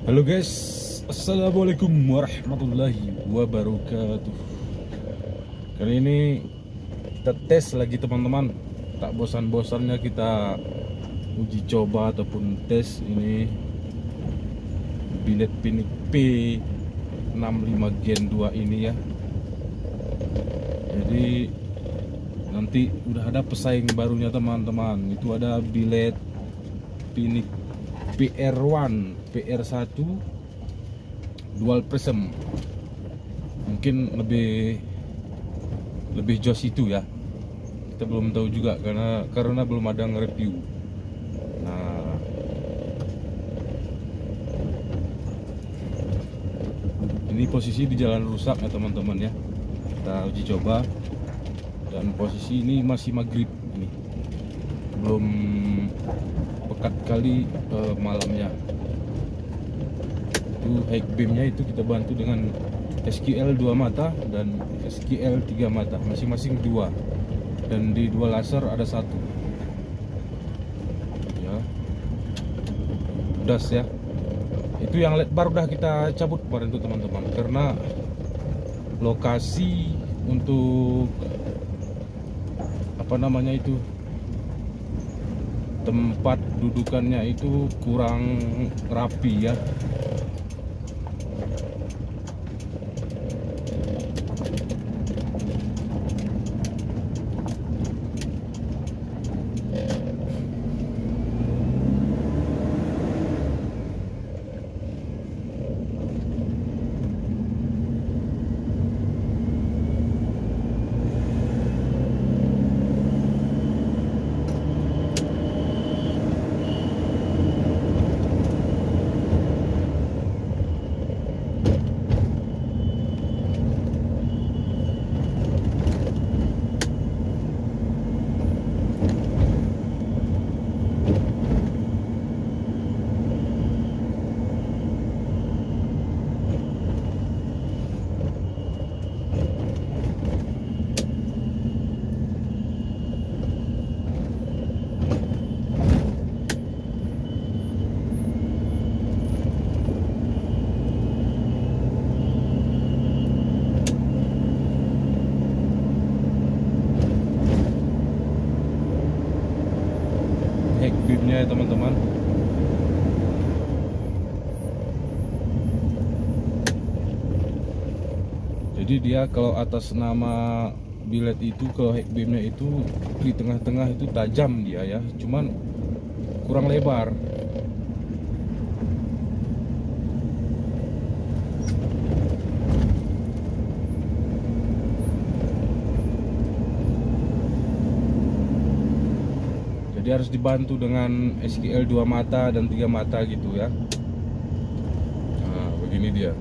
Halo guys, assalamualaikum warahmatullahi wabarakatuh. Kali ini kita tes lagi teman-teman. Tak bosan-bosannya kita uji coba ataupun tes ini bilet Pinic P65 Gen 2 ini ya. Jadi nanti udah ada pesaing barunya teman-teman. Itu ada bilet Pinic PR1, PR1 dual prism. Mungkin lebih jos itu ya. Kita belum tahu juga karena belum ada nge-review. Nah, ini posisi di jalan rusak ya teman-teman ya. Kita uji coba. Dan posisi ini masih maghrib ini. Belum pekat kali malamnya. Itu high beamnya itu kita bantu dengan SQL 2 mata dan SQL 3 mata, masing-masing 2, dan di dua laser ada 1 ya. Das ya, itu yang LED bar udah kita cabut kemarin tuh teman-teman, karena lokasi untuk apa namanya itu, tempat dudukannya itu kurang rapi ya. Heck beamnya ya teman-teman. Jadi dia kalau atas nama bilet itu, kalau heck beamnya itu di tengah-tengah itu tajam dia ya, cuman kurang lebar. Jadi harus dibantu dengan SQL 2 mata dan 3 mata gitu ya. Nah, begini dia.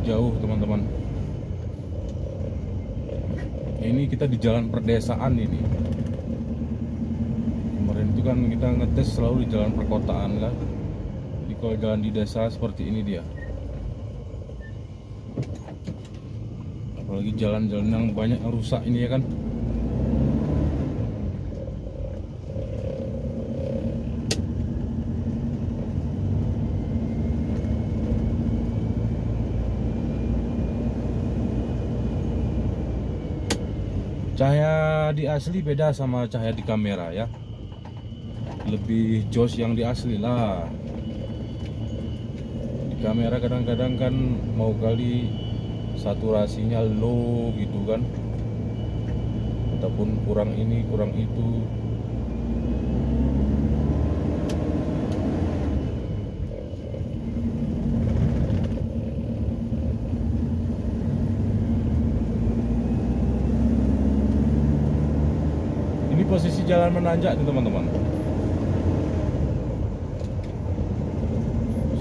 Jauh teman-teman. Ini kita di jalan perdesaan ini. Kemarin itu kan kita ngetes selalu di jalan perkotaan kan. Jadi kalau jalan di desa seperti ini dia. Apalagi jalan-jalan yang banyak yang rusak ini ya kan. Cahaya di asli beda sama cahaya di kamera ya. Lebih jos yang di asli lah. Di kamera kadang-kadang kan mau kali saturasinya low gitu kan, ataupun kurang ini kurang itu. masih jalan menanjak nih teman-teman.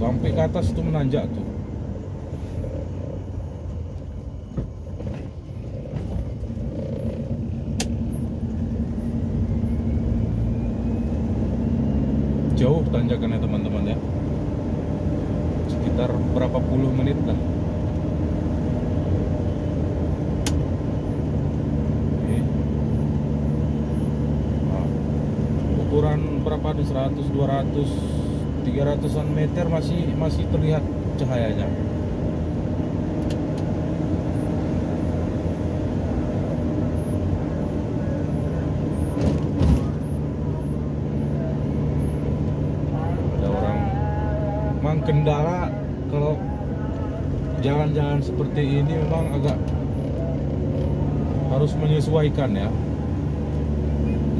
Sampai ke atas itu menanjak tuh. Jauh tanjakannya teman-teman ya. Sekitar berapa puluh menit lah. Oke. Nah, ukuran berapa di 100, 200, 300-an meter masih terlihat cahayanya. Ada orang. Memang kendala kalau jalan-jalan seperti ini memang agak harus menyesuaikan ya.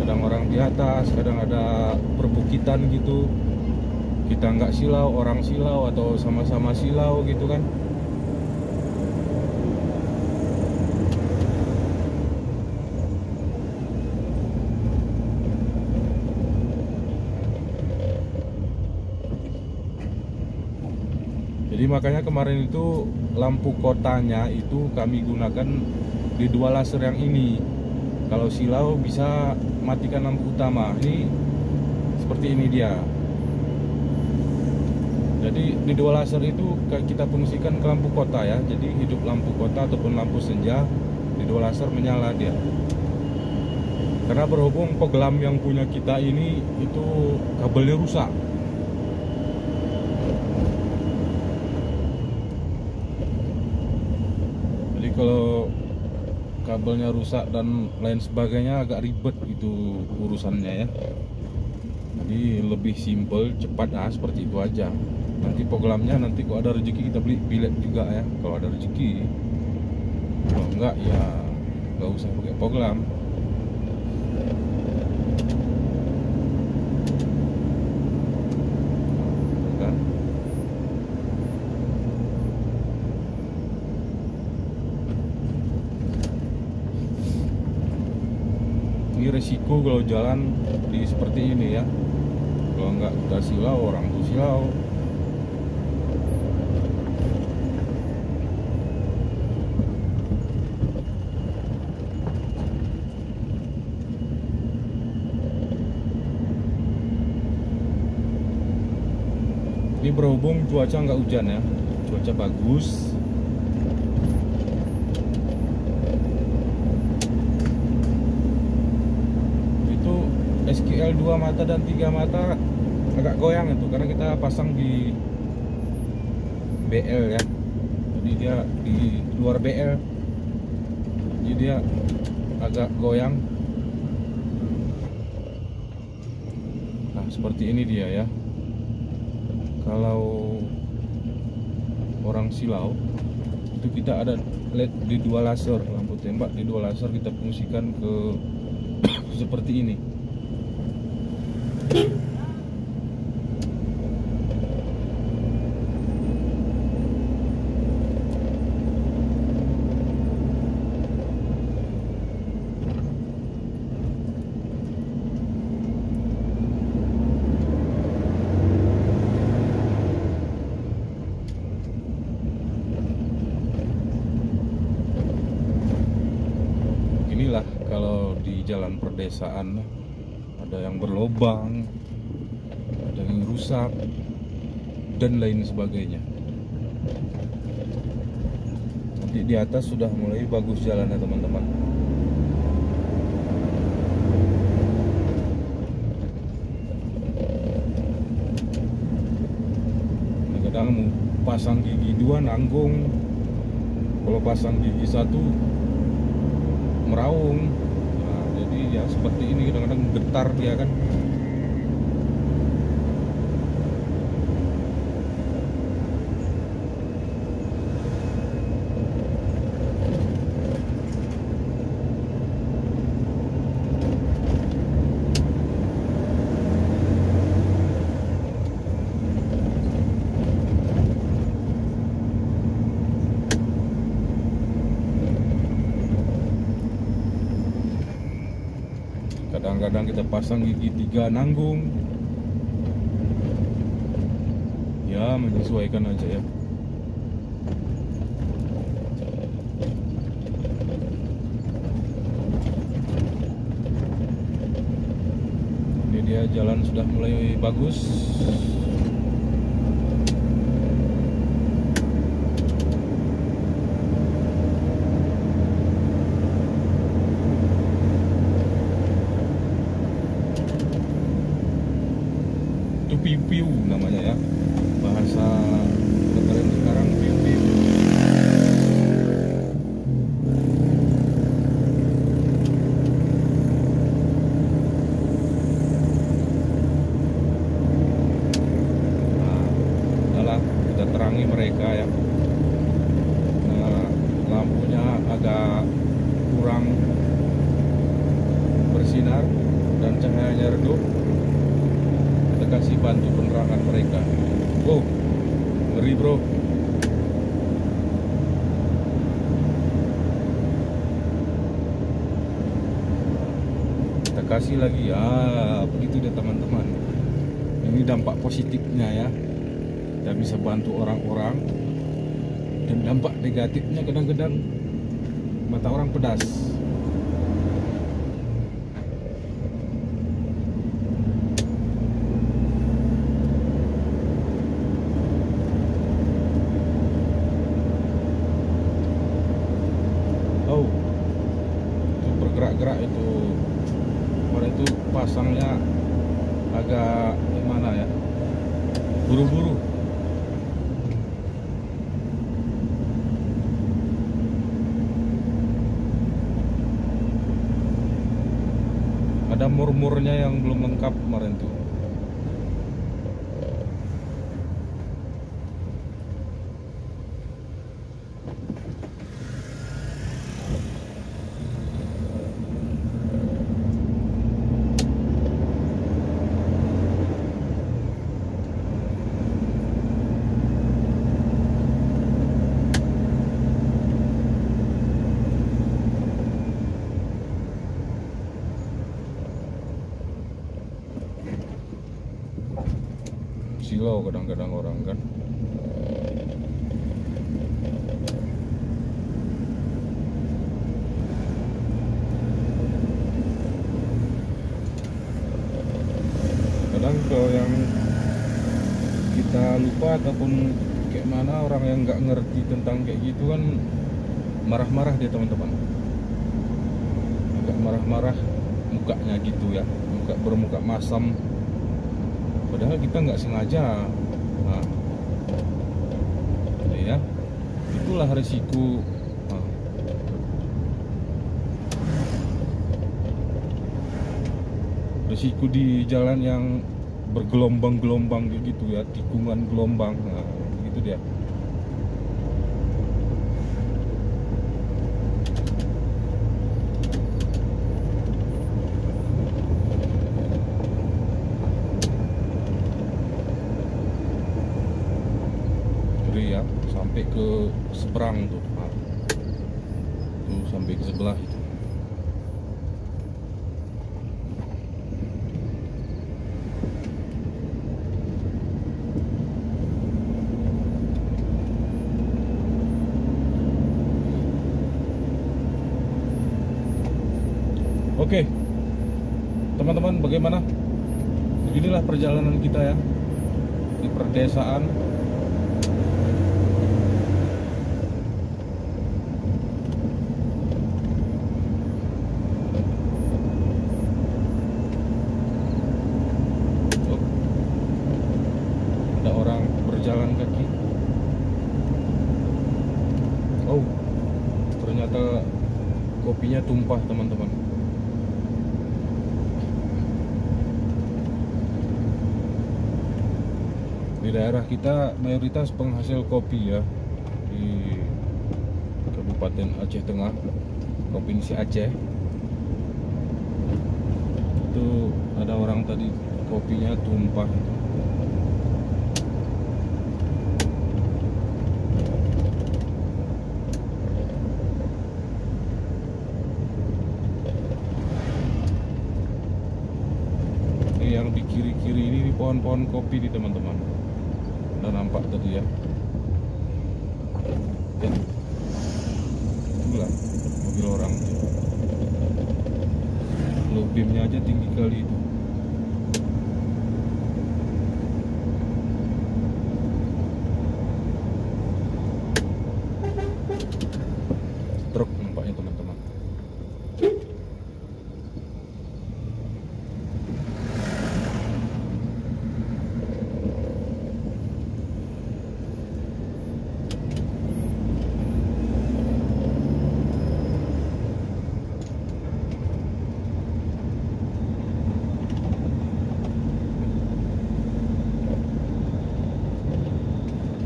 Kadang orang di atas, kadang ada perbukitan gitu. Kita nggak silau, orang silau atau sama-sama silau gitu kan. Jadi makanya kemarin itu lampu kotanya itu kami gunakan di dua laser yang ini. Kalau silau bisa matikan lampu utama. Ini seperti ini dia. Jadi di dua laser itu kita fungsikan ke lampu kota ya. Jadi hidup lampu kota ataupun lampu senja di dua laser menyala dia. Karena berhubung penggelam yang punya kita ini itu kabelnya rusak. Jadi kalau kabelnya rusak dan lain sebagainya agak ribet gitu urusannya ya. Jadi lebih simple, cepat seperti itu aja. Nanti penggelamnya nanti kalau ada rezeki kita beli bilet juga ya. Kalau ada rezeki, kalau enggak ya nggak usah pakai penggelam. Kan? Ini resiko kalau jalan di seperti ini ya. Kalau enggak kita silau, orang tuh silau. Ini berhubung cuaca nggak hujan ya, cuaca bagus. Itu SKL 2 mata dan 3 mata agak goyang itu karena kita pasang di BL ya. Jadi dia di luar BL. Jadi dia agak goyang. Nah, seperti ini dia ya. Kalau orang silau itu kita ada LED di dua laser, lampu tembak di dua laser kita fungsikan ke seperti ini. Inilah kalau di jalan perdesaan ada yang berlobang, ada yang rusak dan lain sebagainya. Nanti di atas sudah mulai bagus jalannya teman-teman. Kadang mau pasang gigi 2 nanggung, kalau pasang gigi 1 meraung. Nah, jadi ya seperti ini kadang-kadang getar dia kan. kadang-kadang kita pasang gigi 3 nanggung ya, menyesuaikan aja ya. Ini dia, jalan sudah mulai bagus. Itu piu-piu namanya ya, bahasa keren sekarang, piu-piu. Nah, adalah kita terangi mereka ya. Nah, lampunya agak kurang bersinar dan cahayanya redup. Kita kasih bantu penerangan mereka. Oh, ngeri bro. Kita kasih lagi ya, begitu deh teman-teman. Ini dampak positifnya ya, kita bisa bantu orang-orang. Dan dampak negatifnya kadang-kadang mata orang pedas. Oh, itu bergerak-gerak itu. Kemarin itu pasangnya agak gimana ya, buru-buru. Ada murmurnya yang belum lengkap kemarin tuh. Silau kadang-kadang orang kan. Kadang kalau yang kita lupa ataupun kayak mana, orang yang nggak ngerti tentang kayak gitu kan marah-marah dia teman-teman. Agak marah-marah mukanya gitu ya, bermuka masam. Padahal kita nggak sengaja. Nah, ya, itulah risiko. Nah, risiko di jalan yang bergelombang-gelombang gitu ya, tikungan gelombang. Nah, gitu dia. Ya, sampai ke seberang tuh. Nah, tuh sampai ke sebelah itu. Oke, teman-teman, bagaimana? Beginilah perjalanan kita ya di perdesaan. Jalan kaki. Oh, ternyata kopinya tumpah teman-teman. Di daerah kita mayoritas penghasil kopi ya, di Kabupaten Aceh Tengah, Provinsi Aceh. Itu ada orang tadi kopinya tumpah itu. pohon-pohon kopi nih teman-teman. Udah nampak tadi ya. Ya, itulah mobil orang. Low beamnya aja tinggi kali itu. Truk nampaknya teman-teman.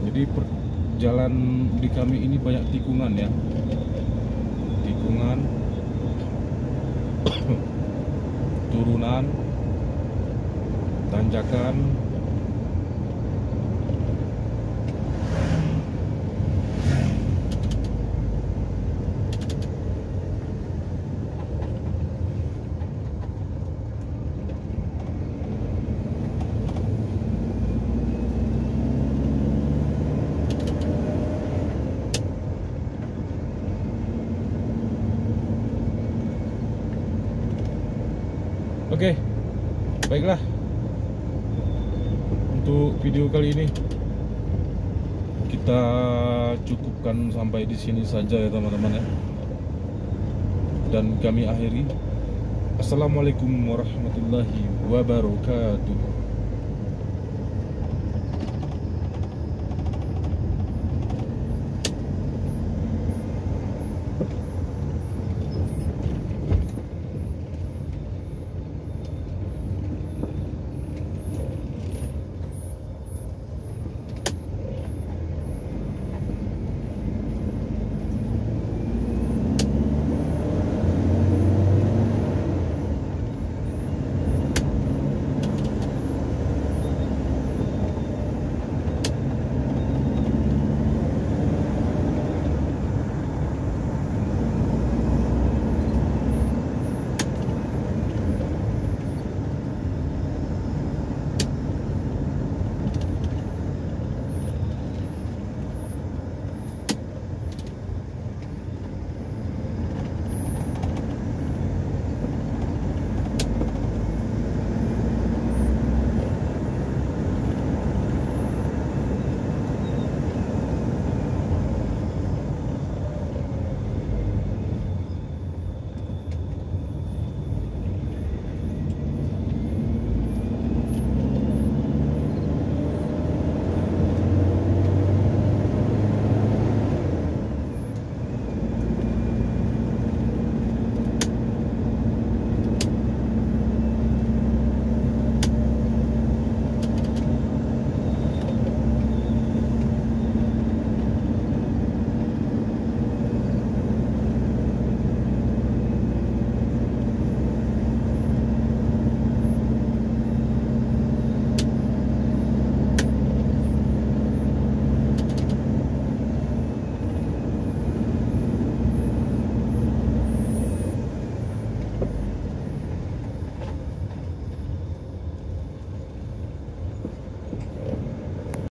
Jadi jalan di kami ini banyak tikungan ya, tikungan, turunan, tanjakan. Oke, baiklah. Untuk video kali ini kita cukupkan sampai di sini saja ya teman-teman ya. Dan kami akhiri. Assalamualaikum warahmatullahi wabarakatuh.